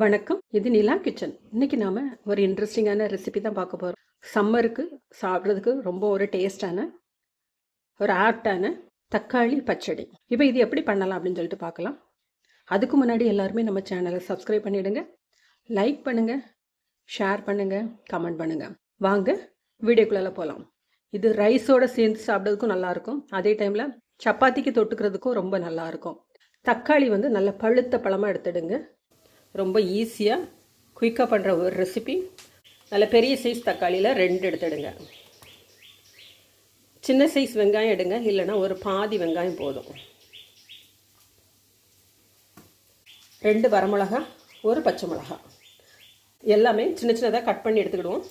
வணக்கம். இது நிலா கிச்சன். இன்னைக்கு நாம ஒரு இன்ட்ரெஸ்டிங்கான ரெசிபி தான் பார்க்க போறோம். சம்மருக்கு சாப்பிட்றதுக்கு ரொம்ப ஒரு டேஸ்டான ஒரு ஆப்டான தக்காளி பச்சடி. இப்போ இது எப்படி பண்ணலாம் அப்படின்னு சொல்லிட்டு பார்க்கலாம். அதுக்கு முன்னாடி எல்லாருமே நம்ம சேனலை சப்ஸ்கிரைப் பண்ணிடுங்க, லைக் பண்ணுங்க, ஷேர் பண்ணுங்க, கமெண்ட் பண்ணுங்க. வாங்க வீடியோக்குள்ள போகலாம். இது ரைஸோட சேர்ந்து சாப்பிட்றதுக்கும் நல்லா இருக்கும். அதே டைம்ல சப்பாத்திக்கு தொட்டுக்கிறதுக்கும் ரொம்ப நல்லா இருக்கும். தக்காளி வந்து நல்ல பழுத்த பழமாக எடுத்துடுங்க. ரொம்ப ஈஸியாக குயிக்காக பண்ணுற ஒரு ரெசிபி. நல்ல பெரிய சைஸ் தக்காளியில் 2 எடுத்துடுங்க. சின்ன சைஸ் வெங்காயம் எடுங்க, இல்லைனா ஒரு பாதி வெங்காயம் போதும். 2 வரமிளகா, ஒரு பச்சை மிளகா, எல்லாமே சின்ன சின்னதாக கட் பண்ணி எடுத்துக்கிடுவோம்.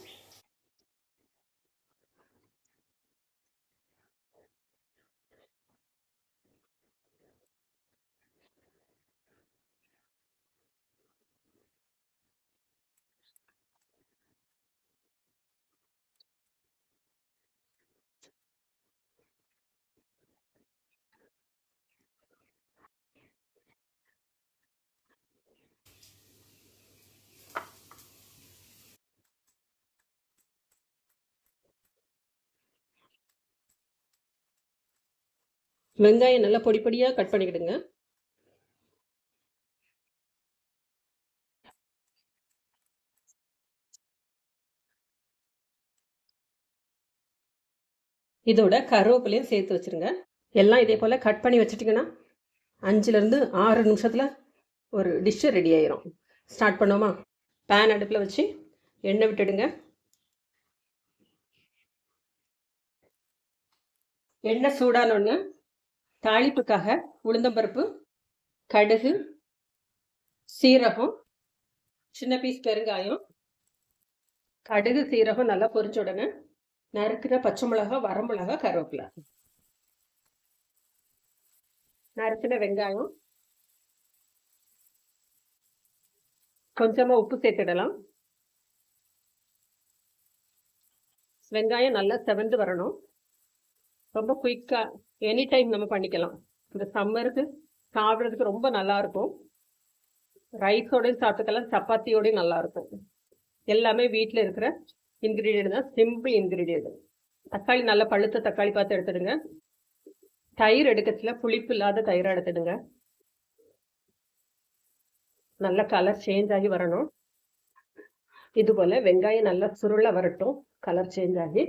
வெங்காயம் நல்லா பொடி பொடியாக கட் பண்ணிக்கிடுங்க. இதோட கருவேப்பிலையும் சேர்த்து வச்சுருங்க. எல்லாம் இதே போல் கட் பண்ணி வச்சுட்டிங்கன்னா 5லேருந்து 6 நிமிஷத்தில் ஒரு டிஷ்ஷு ரெடி ஆயிரும். ஸ்டார்ட் பண்ணோமா? பேன் அடுப்பில் வச்சு எண்ணெய் விட்டுடுங்க. எண்ணெய் சூடானோன்னு தாளிப்புக்காக உளுந்தம்பருப்பு, கடுகு, சீரகம், சின்ன பீஸ் பெருங்காயம், கடுகு சீரகம் நல்லா பொரிச்ச உடனே நறுக்கிற பச்சை மிளகா, வரமிளகா, கருவேப்பிலை, நறுக்கின வெங்காயம், கொஞ்சமாக உப்பு சேர்த்துடலாம். வெங்காயம் நல்லா செவந்து வரணும். ரொம்ப குயிக்காக எனி டைம் நம்ம பண்ணிக்கலாம். இந்த சம்மருக்கு சாப்பிட்றதுக்கு ரொம்ப நல்லாயிருக்கும். ரைஸோடையும் சாப்பிட்டுக்கலாம், சப்பாத்தியோடையும் நல்லாயிருக்கும். எல்லாமே வீட்டில் இருக்கிற இன்க்ரீடியன்ட் தான், சிம்பிள் இன்க்ரீடியன்ட். தக்காளி நல்லா பழுத்த தக்காளி பார்த்து எடுத்துடுங்க. தயிர் எடுக்கச்சுல புளிப்பு இல்லாத தயிரை எடுத்துடுங்க. நல்ல கலர் சேஞ்ச் ஆகி வரணும். இது போல் வெங்காயம் நல்லா சுருள வரட்டும், கலர் சேஞ்ச் ஆகி.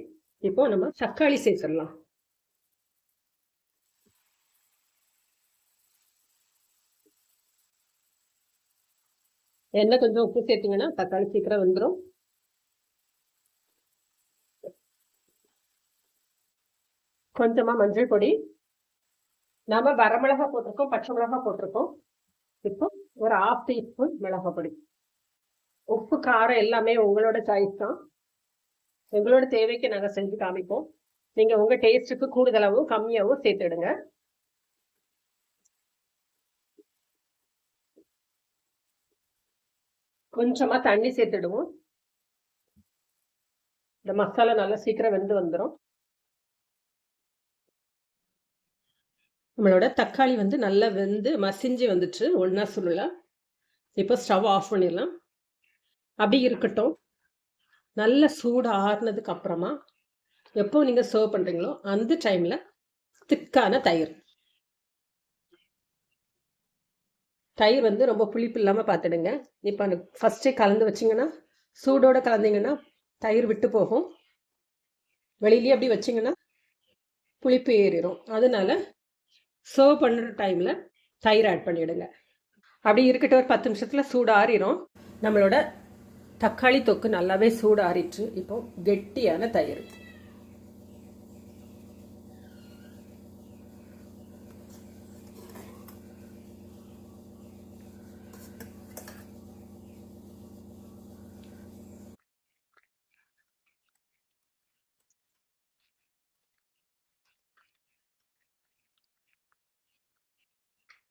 இப்போ நம்ம தக்காளி சேர்த்துடலாம். எண்ணெய் கொஞ்சம் உப்பு சேர்த்திங்கன்னா தக்காளி சீக்கிரம் வந்துடும். கொஞ்சமாக மஞ்சள் பொடி, நம்ம வரமிளகா போட்டிருக்கோம், பச்சை மிளகா போட்டிருக்கோம். இப்போ ஒரு 1/2 டீஸ்பூன் மிளகா பொடி. உப்பு காரம் எல்லாமே உங்களோட சாய்ஸ் தான். எங்களோட தேவைக்கு நாங்கள் செஞ்சு காமிப்போம். நீங்கள் உங்கள் டேஸ்ட்டுக்கு கூடுதலாகவும் கம்மியாகவும் சேர்த்துடுங்க. கொஞ்சமாக தண்ணி சேர்த்துடுவோம். இந்த மசாலா நல்லா சீக்கிரம் வெந்து வந்துடும். நம்மளோட தக்காளி வந்து நல்லா வெந்து மசிஞ்சு வந்துட்டு ஒன்றா சொல்லலாம். இப்போ ஸ்டவ் ஆஃப் பண்ணிடலாம். அப்படி இருக்கட்டும். நல்ல சூடு ஆறுனதுக்கு அப்புறமா எப்போ நீங்கள் சர்வ் பண்ணுறீங்களோ அந்த டைமில் திக்கான தயிர் வந்து ரொம்ப புளிப்பு இல்லாமல் பார்த்துடுங்க. இப்போ ஃபஸ்ட்டே கலந்து வச்சிங்கன்னா, சூடோடு கலந்தீங்கன்னா தயிர் விட்டு போகும். வெளியிலேயே அப்படி வச்சிங்கன்னா புளிப்பு ஏறிடும். அதனால சர்வ் பண்ணுற டைமில் தயிர் ஆட் பண்ணிவிடுங்க. அப்படி இருக்கட்டும். ஒரு 10 நிமிஷத்தில் சூடு ஆறிடும். நம்மளோட தக்காளி தொக்கு நல்லாவே சூடு ஆறிட்டு இப்போ கெட்டியான தயிர்.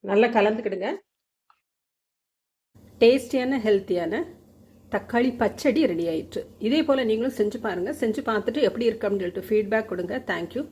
நல்லா கலந்துக்கிடுங்க. டேஸ்டியான ஹெல்த்தியான தக்காளி பச்சடி ரெடி ஆயிடுச்சு. இதே போல் நீங்களும் செஞ்சு பாருங்கள். செஞ்சு பார்த்துட்டு எப்படி இருக்கு அப்படின்னு சொல்லிட்டு ஃபீட்பேக் கொடுங்க. தேங்க்யூ.